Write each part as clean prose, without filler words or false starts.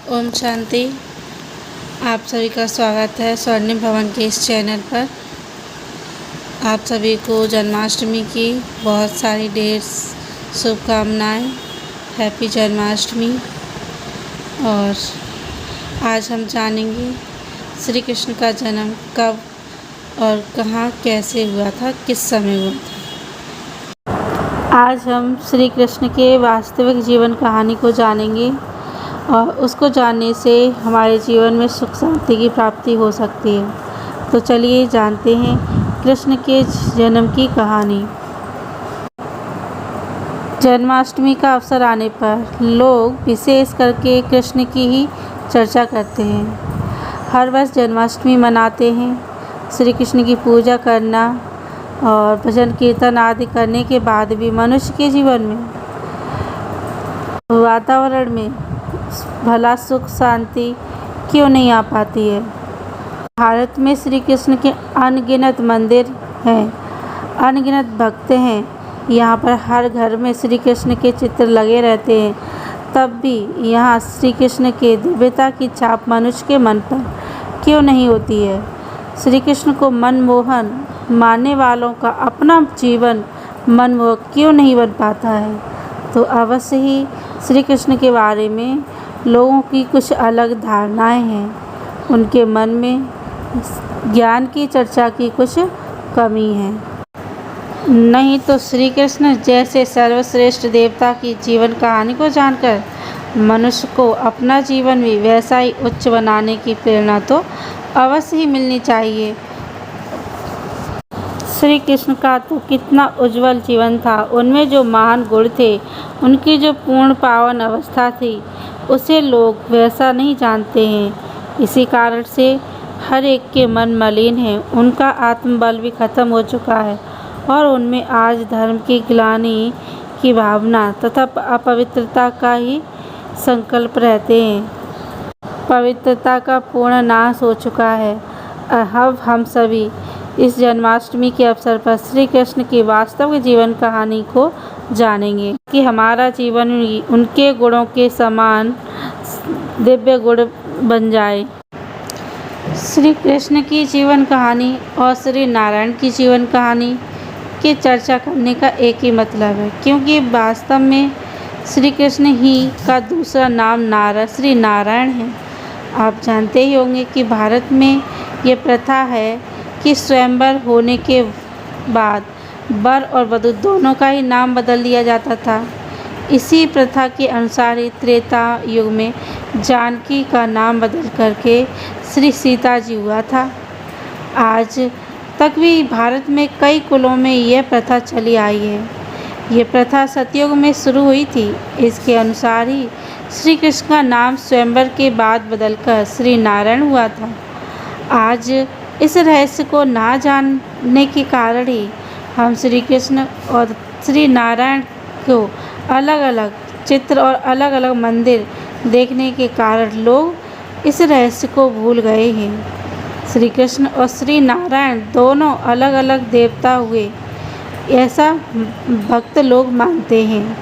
ओम शांति। आप सभी का स्वागत है स्वर्णिम भवन के इस चैनल पर। आप सभी को जन्माष्टमी की बहुत सारी ढेर शुभकामनाएं। हैप्पी जन्माष्टमी। और आज हम जानेंगे श्री कृष्ण का जन्म कब और कहाँ कैसे हुआ था, किस समय हुआ था। आज हम श्री कृष्ण के वास्तविक जीवन कहानी को जानेंगे और उसको जानने से हमारे जीवन में सुख शांति की प्राप्ति हो सकती है। तो चलिए जानते हैं कृष्ण के जन्म की कहानी। जन्माष्टमी का अवसर आने पर लोग विशेष करके कृष्ण की ही चर्चा करते हैं। हर वर्ष जन्माष्टमी मनाते हैं। श्री कृष्ण की पूजा करना और भजन कीर्तन आदि करने के बाद भी मनुष्य के जीवन में वातावरण में भला सुख शांति क्यों नहीं आ पाती है। भारत में श्री कृष्ण के अनगिनत मंदिर हैं, अनगिनत भक्त हैं। यहाँ पर हर घर में श्री कृष्ण के चित्र लगे रहते हैं। तब भी यहाँ श्री कृष्ण के दिव्यता की छाप मनुष्य के मन पर क्यों नहीं होती है। श्री कृष्ण को मनमोहन मानने वालों का अपना जीवन मनमोहक क्यों नहीं बन पाता है। तो अवश्य ही श्री कृष्ण के बारे में लोगों की कुछ अलग धारणाएं हैं। उनके मन में ज्ञान की चर्चा की कुछ कमी है। नहीं तो श्री कृष्ण जैसे सर्वश्रेष्ठ देवता की जीवन कहानी को जानकर मनुष्य को अपना जीवन भी वैसा ही उच्च बनाने की प्रेरणा तो अवश्य ही मिलनी चाहिए। श्री कृष्ण का तो कितना उज्जवल जीवन था। उनमें जो महान गुण थे, उनकी जो पूर्ण पावन अवस्था थी, उसे लोग वैसा नहीं जानते हैं। इसी कारण से हर एक के मन मलिन है। उनका आत्मबल भी खत्म हो चुका है और उनमें आज धर्म की ग्लानि की भावना तथा अपवित्रता का ही संकल्प रहते हैं। पवित्रता का पूर्ण नाश हो चुका है। अब हम सभी इस जन्माष्टमी के अवसर पर श्री कृष्ण की वास्तविक जीवन कहानी को जानेंगे कि हमारा जीवन भी उनके गुणों के समान दिव्य गुण बन जाए। श्री कृष्ण की जीवन कहानी और श्री नारायण की जीवन कहानी की चर्चा करने का एक ही मतलब है, क्योंकि वास्तव में श्री कृष्ण ही का दूसरा नाम श्री नारायण है। आप जानते ही होंगे कि भारत में ये प्रथा है कि स्वयंवर होने के बाद वर और वधू दोनों का ही नाम बदल दिया जाता था। इसी प्रथा के अनुसार ही त्रेता युग में जानकी का नाम बदल करके श्री सीता जी हुआ था। आज तक भी भारत में कई कुलों में यह प्रथा चली आई है। ये प्रथा सतयुग में शुरू हुई थी। इसके अनुसार ही श्री कृष्ण का नाम स्वयंवर के बाद बदलकर श्री नारायण हुआ था। आज इस रहस्य को ना जानने के कारण ही हम श्री कृष्ण और श्री नारायण को अलग अलग चित्र और अलग अलग मंदिर देखने के कारण लोग इस रहस्य को भूल गए हैं। श्री कृष्ण और श्री नारायण दोनों अलग अलग देवता हुए, ऐसा भक्त लोग मानते हैं।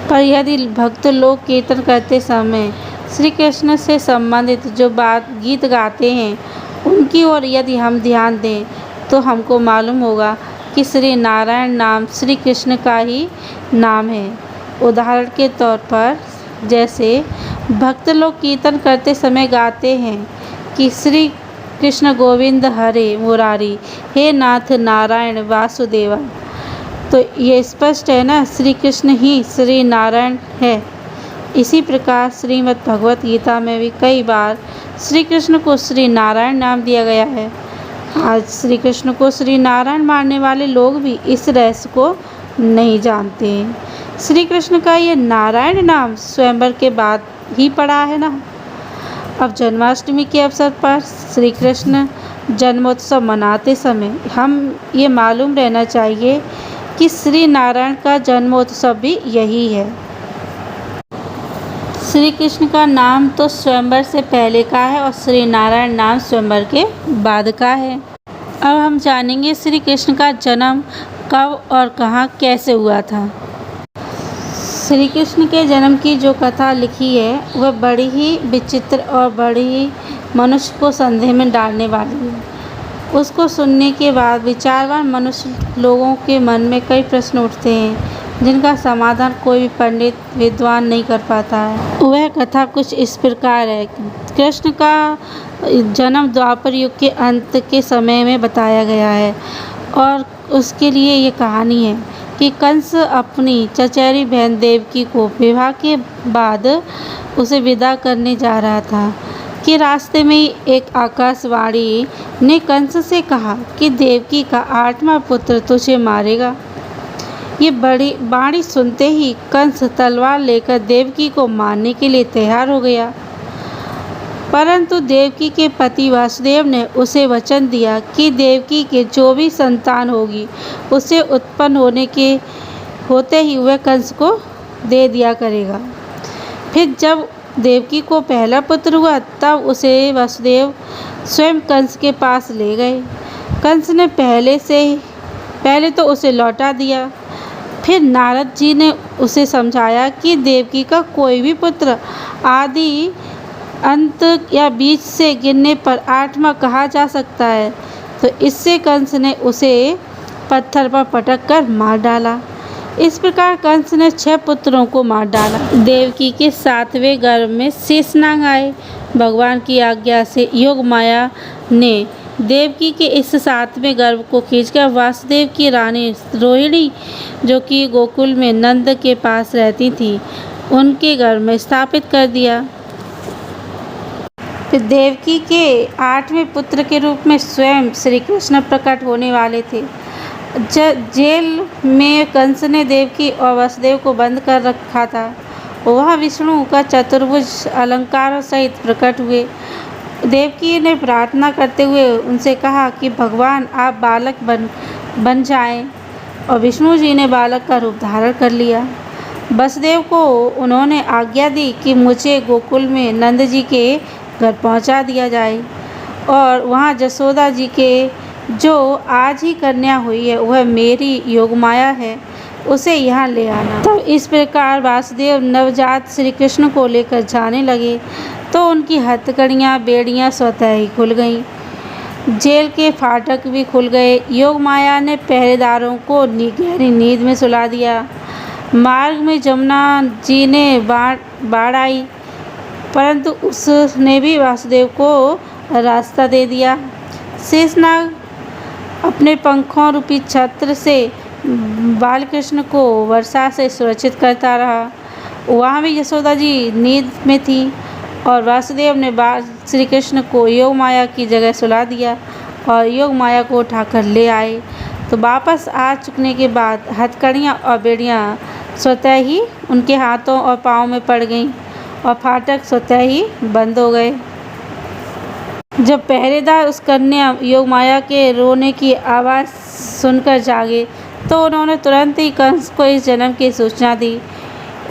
पर यदि भक्त लोग कीर्तन करते समय श्री कृष्ण से संबंधित जो गीत गाते हैं, उनकी ओर यदि हम ध्यान दें तो हमको मालूम होगा कि श्री नारायण नाम श्री कृष्ण का ही नाम है। उदाहरण के तौर पर जैसे भक्त लोग कीर्तन करते समय गाते हैं कि श्री कृष्ण गोविंद हरे मुरारी, हे नाथ नारायण वासुदेवा, तो ये स्पष्ट है ना, श्री कृष्ण ही श्री नारायण है। इसी प्रकार श्रीमद् भगवत गीता में भी कई बार श्री कृष्ण को श्री नारायण नाम दिया गया है। आज श्री कृष्ण को श्री नारायण मानने वाले लोग भी इस रहस्य को नहीं जानते हैं। श्री कृष्ण का ये नारायण नाम स्वयंवर के बाद ही पड़ा है ना। अब जन्माष्टमी के अवसर पर श्री कृष्ण जन्मोत्सव मनाते समय हम ये मालूम रहना चाहिए कि श्री नारायण का जन्मोत्सव भी यही है। श्री कृष्ण का नाम तो स्वयंवर से पहले का है और श्री नारायण नाम स्वयंवर के बाद का है। अब हम जानेंगे श्री कृष्ण का जन्म कब और कहाँ कैसे हुआ था। श्री कृष्ण के जन्म की जो कथा लिखी है वह बड़ी ही विचित्र और बड़ी ही मनुष्य को संदेह में डालने वाली है। उसको सुनने के बाद विचारवान मनुष्य लोगों के मन में कई प्रश्न उठते हैं जिनका समाधान कोई भी पंडित विद्वान नहीं कर पाता है। वह कथा कुछ इस प्रकार है। कृष्ण का जन्म द्वापर युग के अंत के समय में बताया गया है और उसके लिए ये कहानी है कि कंस अपनी चचेरी बहन देवकी को विवाह के बाद उसे विदा करने जा रहा था कि रास्ते में ही एक आकाशवाणी ने कंस से कहा कि देवकी का 8वां पुत्र तुझे मारेगा। ये बड़ी वाणी सुनते ही कंस तलवार लेकर देवकी को मारने के लिए तैयार हो गया, परंतु देवकी के पति वासुदेव ने उसे वचन दिया कि देवकी के जो भी संतान होगी उसे उत्पन्न होते ही वह कंस को दे दिया करेगा। फिर जब देवकी को पहला पुत्र हुआ तब उसे वासुदेव स्वयं कंस के पास ले गए। कंस ने पहले तो उसे लौटा दिया। फिर नारद जी ने उसे समझाया कि देवकी का कोई भी पुत्र आदि अंत या बीच से गिनने पर 8वां कहा जा सकता है। तो इससे कंस ने उसे पत्थर पर पटक कर मार डाला। इस प्रकार कंस ने 6 पुत्रों को मार डाला। देवकी के 7वें गर्भ में शेषनाग आए। भगवान की आज्ञा से योग माया ने देवकी के इस 7वें गर्भ को खींचकर वासुदेव की रानी रोहिणी, जो कि गोकुल में नंद के पास रहती थी, उनके गर्भ में स्थापित कर दिया। फिर देवकी के 8वें पुत्र के रूप में स्वयं श्री कृष्ण प्रकट होने वाले थे। जेल में कंस ने देवकी और वासुदेव को बंद कर रखा था। वह विष्णु का चतुर्भुज अलंकारों सहित प्रकट हुए। देवकी ने प्रार्थना करते हुए उनसे कहा कि भगवान आप बालक बन जाएं, और विष्णु जी ने बालक का रूप धारण कर लिया। वसुदेव को उन्होंने आज्ञा दी कि मुझे गोकुल में नंद जी के घर पहुंचा दिया जाए और वहां जसोदा जी के जो आज ही कन्या हुई है वह मेरी योगमाया है, उसे यहाँ ले आना। तब इस प्रकार वासुदेव नवजात श्री कृष्ण को लेकर जाने लगे तो उनकी हथकड़ियाँ बेड़ियाँ स्वतः ही खुल गईं। जेल के फाटक भी खुल गए। योगमाया ने पहरेदारों को गहरी नींद में सुला दिया। मार्ग में जमुना जी ने बाढ़ आई, परंतु उसने भी वासुदेव को रास्ता दे दिया। शेषनाग अपने पंखों रूपी छत्र से बालकृष्ण को वर्षा से सुरक्षित करता रहा। वहाँ भी यशोदा जी नींद में थी और वासुदेव ने श्री कृष्ण को योग माया की जगह सुला दिया और योग माया को उठाकर ले आए। तो वापस आ चुकने के बाद हथकड़ियाँ और बेड़ियाँ स्वतः ही उनके हाथों और पाँव में पड़ गईं और फाटक स्वतः ही बंद हो गए। जब पहरेदार उस कन्या योगमाया के रोने की आवाज़ सुनकर जागे तो उन्होंने तुरंत ही कंस को इस जन्म की सूचना दी।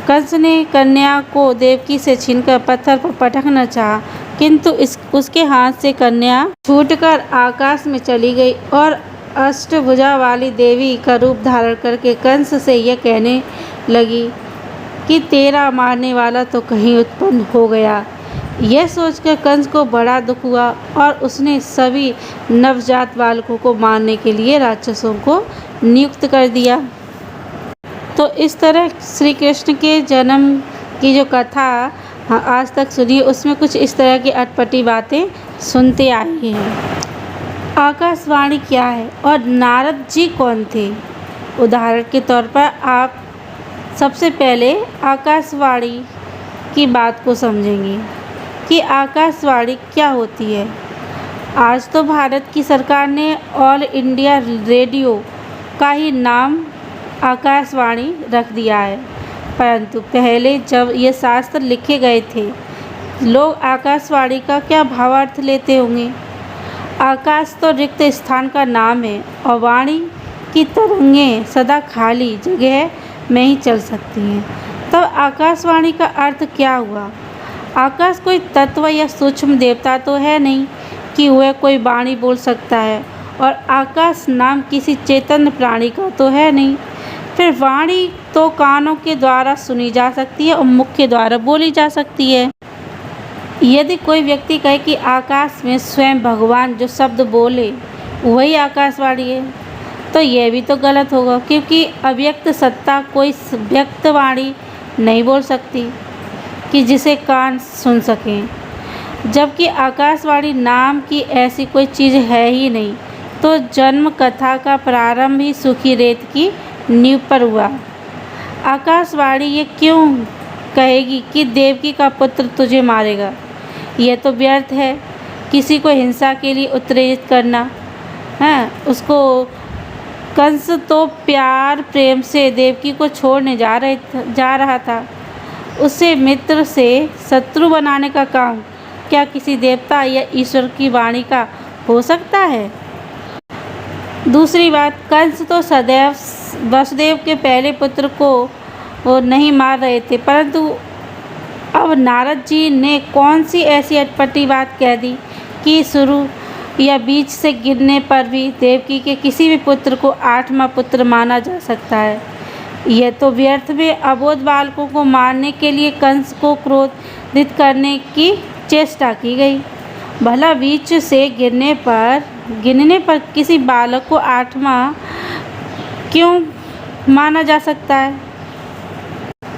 कंस ने कन्या को देवकी से छीनकर पत्थर पर पटकना चाहा, किंतु उसके हाथ से कन्या छूटकर आकाश में चली गई और अष्टभुजा वाली देवी का रूप धारण करके कंस से यह कहने लगी कि तेरा मारने वाला तो कहीं उत्पन्न हो गया। यह सोचकर कंस को बड़ा दुख हुआ और उसने सभी नवजात बालकों को मारने के लिए राक्षसों को नियुक्त कर दिया। तो इस तरह श्री कृष्ण के जन्म की जो कथा आज तक सुनी उसमें कुछ इस तरह की अटपटी बातें सुनते आई हैं। आकाशवाणी क्या है और नारद जी कौन थे? उदाहरण के तौर पर आप सबसे पहले आकाशवाणी की बात को समझेंगे कि आकाशवाणी क्या होती है। आज तो भारत की सरकार ने ऑल इंडिया रेडियो का ही नाम आकाशवाणी रख दिया है, परंतु पहले जब ये शास्त्र लिखे गए थे लोग आकाशवाणी का क्या भावार्थ लेते होंगे। आकाश तो रिक्त स्थान का नाम है और वाणी की तरंगें सदा खाली जगह में ही चल सकती हैं। तब आकाशवाणी का अर्थ क्या हुआ? आकाश कोई तत्व या सूक्ष्म देवता तो है नहीं कि वह कोई वाणी बोल सकता है, और आकाश नाम किसी चैतन्य प्राणी का तो है नहीं। फिर वाणी तो कानों के द्वारा सुनी जा सकती है और मुख के द्वारा बोली जा सकती है। यदि कोई व्यक्ति कहे कि आकाश में स्वयं भगवान जो शब्द बोले वही आकाशवाणी है, तो यह भी तो गलत होगा, क्योंकि अव्यक्त सत्ता कोई व्यक्त वाणी नहीं बोल सकती कि जिसे कान सुन सकें। जबकि आकाशवाणी नाम की ऐसी कोई चीज़ है ही नहीं, तो जन्म कथा का प्रारंभ ही सूखी रेत की नींव पर हुआ। आकाशवाणी ये क्यों कहेगी कि देवकी का पुत्र तुझे मारेगा? यह तो व्यर्थ है। किसी को हिंसा के लिए उत्तेजित करना है। उसको कंस तो प्यार प्रेम से देवकी को छोड़ने जा रहा था। उसे मित्र से शत्रु बनाने का काम क्या किसी देवता या ईश्वर की वाणी का हो सकता है? दूसरी बात, कंस तो सदैव वसुदेव के पहले पुत्र को वो नहीं मार रहे थे, परंतु अब नारद जी ने कौन सी ऐसी अटपटी बात कह दी कि शुरू या बीच से गिरने पर भी देवकी के किसी भी पुत्र को आठवां पुत्र माना जा सकता है। यह तो व्यर्थ में अबोध बालकों को मारने के लिए कंस को क्रोधित करने की चेष्टा की गई। भला बीच से गिरने पर किसी बालक को आठवां क्यों माना जा सकता है?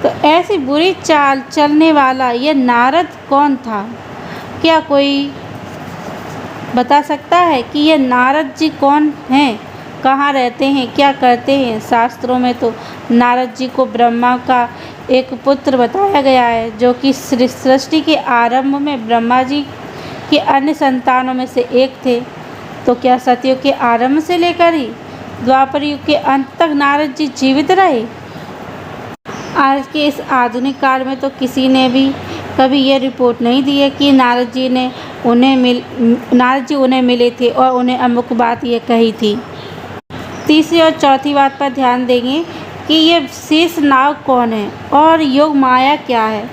तो ऐसी बुरी चाल चलने वाला यह नारद कौन था? क्या कोई बता सकता है कि ये नारद जी कौन हैं, कहाँ रहते हैं, क्या करते हैं? शास्त्रों में तो नारद जी को ब्रह्मा का एक पुत्र बताया गया है, जो कि सृष्टि के आरंभ में ब्रह्मा जी के अन्य संतानों में से एक थे। तो क्या सतयुग के आरंभ से लेकर ही द्वापर युग के अंत तक नारद जी जीवित रहे? आज के इस आधुनिक काल में तो किसी ने भी कभी यह रिपोर्ट नहीं दी है कि नारद जी उन्हें मिले थे और उन्हें अमुक बात ये कही थी। तीसरी और चौथी बात पर ध्यान देंगे कि ये शेष नाग कौन है और योग माया क्या है।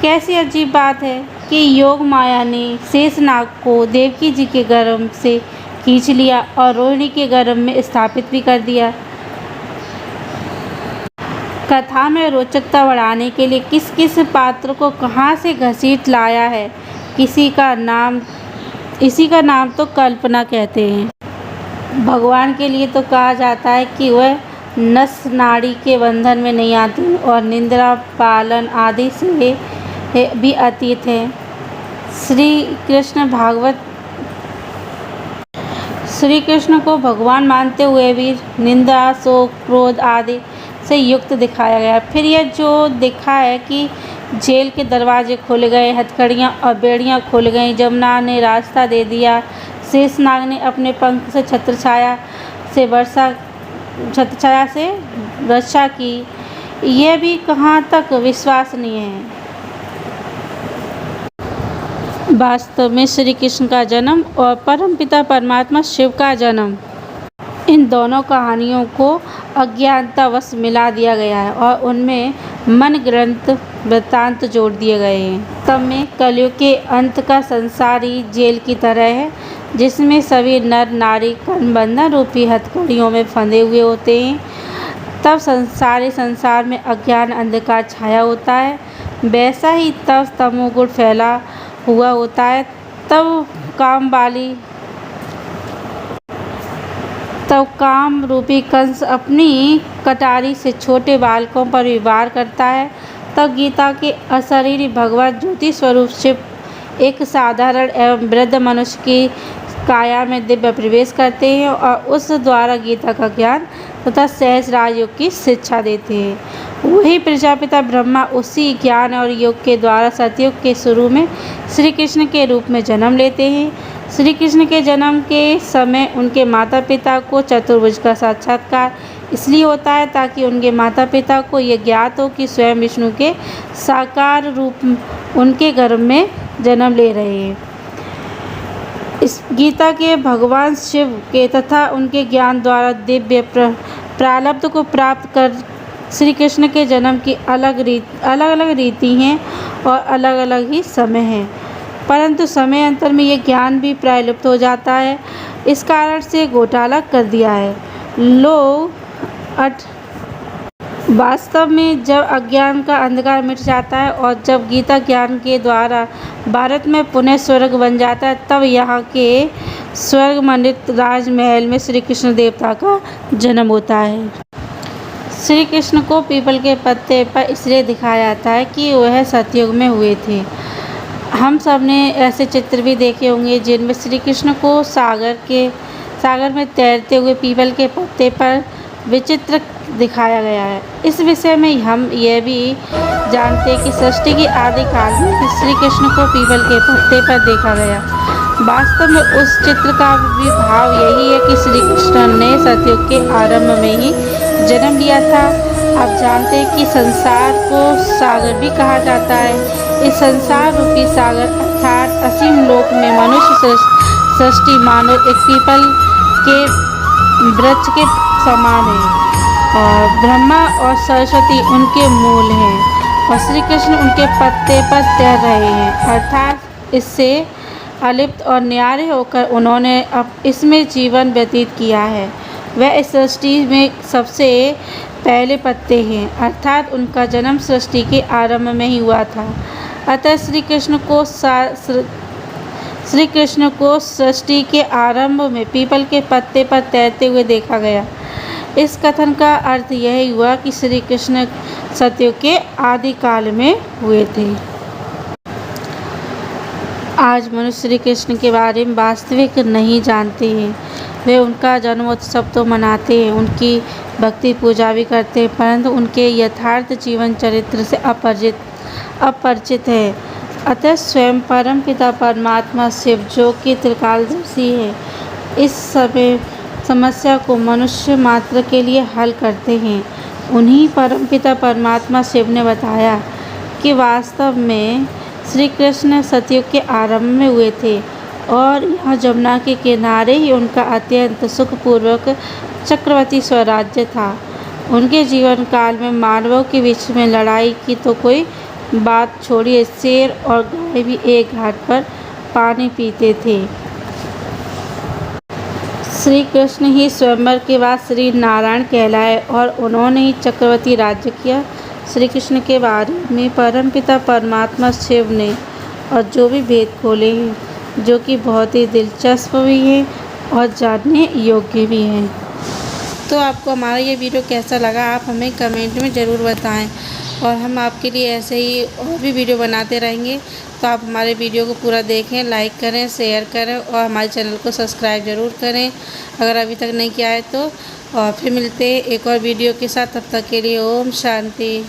कैसी अजीब बात है कि योग माया ने शेष नाग को देवकी जी के गर्भ से खींच लिया और रोहिणी के गर्भ में स्थापित भी कर दिया। कथा में रोचकता बढ़ाने के लिए किस किस पात्र को कहाँ से घसीट लाया है, इसी का नाम तो कल्पना कहते हैं। भगवान के लिए तो कहा जाता है कि वह नस नाड़ी के बंधन में नहीं आते और निंद्रा पालन आदि से भी अतीत हैं। श्री कृष्ण को भगवान मानते हुए भी निंदा शोक क्रोध आदि से युक्त दिखाया गया। फिर यह जो दिखा है कि जेल के दरवाजे खोले गए, हथकड़ियाँ और बेड़ियाँ खोल गईं, जमुना ने रास्ता दे दिया, शेषनाग ने अपने पंख से छत्रछाया से रक्षा की, यह भी कहाँ तक विश्वसनीय है? वास्तव में श्री कृष्ण का जन्म और परमपिता परमात्मा शिव का जन्म, इन दोनों कहानियों को अज्ञानतावश मिला दिया गया है और उनमें मन ग्रंथ वृत्तांत जोड़ दिए गए हैं। तब में कलयुग के अंत का संसार ही जेल की तरह है, जिसमें सभी नर नारी बंधन रूपी हथकड़ियों में फंदे हुए होते हैं। तब संसार में अज्ञान अंधकार छाया होता है, वैसा ही तब तमोगुण फैला हुआ होता है। तब काम रूपी कंस अपनी कटारी से छोटे बालकों पर वार करता है। तब गीता के अशरीरी भगवत ज्योति स्वरूप शिव एक साधारण एवं वृद्ध मनुष्य की काया में दिव्य प्रवेश करते हैं और उस द्वारा गीता का ज्ञान तथा सहज राजयोग की शिक्षा देते हैं। वही प्रजापिता ब्रह्मा उसी ज्ञान और योग के द्वारा सतयुग के शुरू में श्री कृष्ण के रूप में जन्म लेते हैं। श्री कृष्ण के जन्म के समय उनके माता पिता को चतुर्भुज का साक्षात्कार इसलिए होता है ताकि उनके माता पिता को यह ज्ञात हो कि स्वयं विष्णु के साकार रूप उनके गर्भ में जन्म ले रहे हैं। इस गीता के भगवान शिव के तथा उनके ज्ञान द्वारा दिव्य प्रारब्ध को प्राप्त कर श्री कृष्ण के जन्म की अलग अलग रीति हैं और अलग अलग ही समय हैं, परंतु समय अंतर में ये ज्ञान भी प्राय लुप्त हो जाता है। इस कारण से घोटाला कर दिया है। लोग वास्तव में जब अज्ञान का अंधकार मिट जाता है और जब गीता ज्ञान के द्वारा भारत में पुनः स्वर्ग बन जाता है, तब यहाँ के स्वर्ग मंडित राजमहल में श्री कृष्ण देवता का जन्म होता है। श्री कृष्ण को पीपल के पत्ते पर इसलिए दिखाया जाता है कि वह सतयुग में हुए थे। हम सब ने ऐसे चित्र भी देखे होंगे जिनमें श्री कृष्ण को सागर में तैरते हुए पीपल के पत्ते पर विचित्र दिखाया गया है। इस विषय में हम यह भी जानते हैं कि सृष्टि की आदि काल में श्री कृष्ण को पीपल के पत्ते पर देखा गया। वास्तव में उस चित्र का भी भाव यही है कि श्री कृष्ण ने सतयुग के आरंभ में ही जन्म लिया था। आप जानते हैं कि संसार को सागर भी कहा जाता है। इस संसार रूपी सागर अर्थात असीम लोक में मनुष्य सृष्टि मानो एक पीपल के वृक्ष के समान है और ब्रह्मा और सरस्वती उनके मूल हैं और श्री कृष्ण उनके पत्ते पर तैर रहे हैं। अर्थात इससे अलिप्त और न्यारे होकर उन्होंने अब इसमें जीवन व्यतीत किया है। वह इस सृष्टि में सबसे पहले पत्ते हैं, अर्थात उनका जन्म सृष्टि के आरंभ में ही हुआ था। अतः श्री कृष्ण को सृष्टि के आरंभ में पीपल के पत्ते पर तैरते हुए देखा गया। इस कथन का अर्थ यही हुआ कि श्री कृष्ण सतयुग के आदि काल में हुए थे। आज मनुष्य श्री कृष्ण के बारे में वास्तविक नहीं जानते हैं। वे उनका जन्मोत्सव तो मनाते हैं, उनकी भक्ति पूजा भी करते हैं, परंतु उनके यथार्थ जीवन चरित्र से अपरिचित है। अतः स्वयं परम पिता परमात्मा शिव, जो कि त्रिकालदर्शी है, इस समस्या को मनुष्य मात्र के लिए हल करते हैं। उन्हीं परम पिता परमात्मा शिव ने बताया कि वास्तव में श्री कृष्ण सतयुग के आरंभ में हुए थे और यहाँ जमुना के किनारे ही उनका अत्यंत सुखपूर्वक चक्रवर्ती स्वराज्य था। उनके जीवन काल में मानवों के बीच में लड़ाई की तो कोई बात छोड़िए, शेर और गाय भी एक घाट पर पानी पीते थे। श्री कृष्ण ही स्वयंवर के बाद श्री नारायण कहलाए और उन्होंने ही चक्रवर्ती राज्य किया। श्री कृष्ण के बारे में परमपिता परमात्मा शिव ने और जो भी भेद खोले हैं, जो कि बहुत ही दिलचस्प भी हैं और जानने योग्य भी हैं। तो आपको हमारा ये वीडियो कैसा लगा, आप हमें कमेंट में ज़रूर बताएं और हम आपके लिए ऐसे ही और भी वीडियो बनाते रहेंगे। तो आप हमारे वीडियो को पूरा देखें, लाइक करें, शेयर करें और हमारे चैनल को सब्सक्राइब ज़रूर करें अगर अभी तक नहीं किया है तो। और फिर मिलते हैं एक और वीडियो के साथ, तब तक के लिए ओम शांति।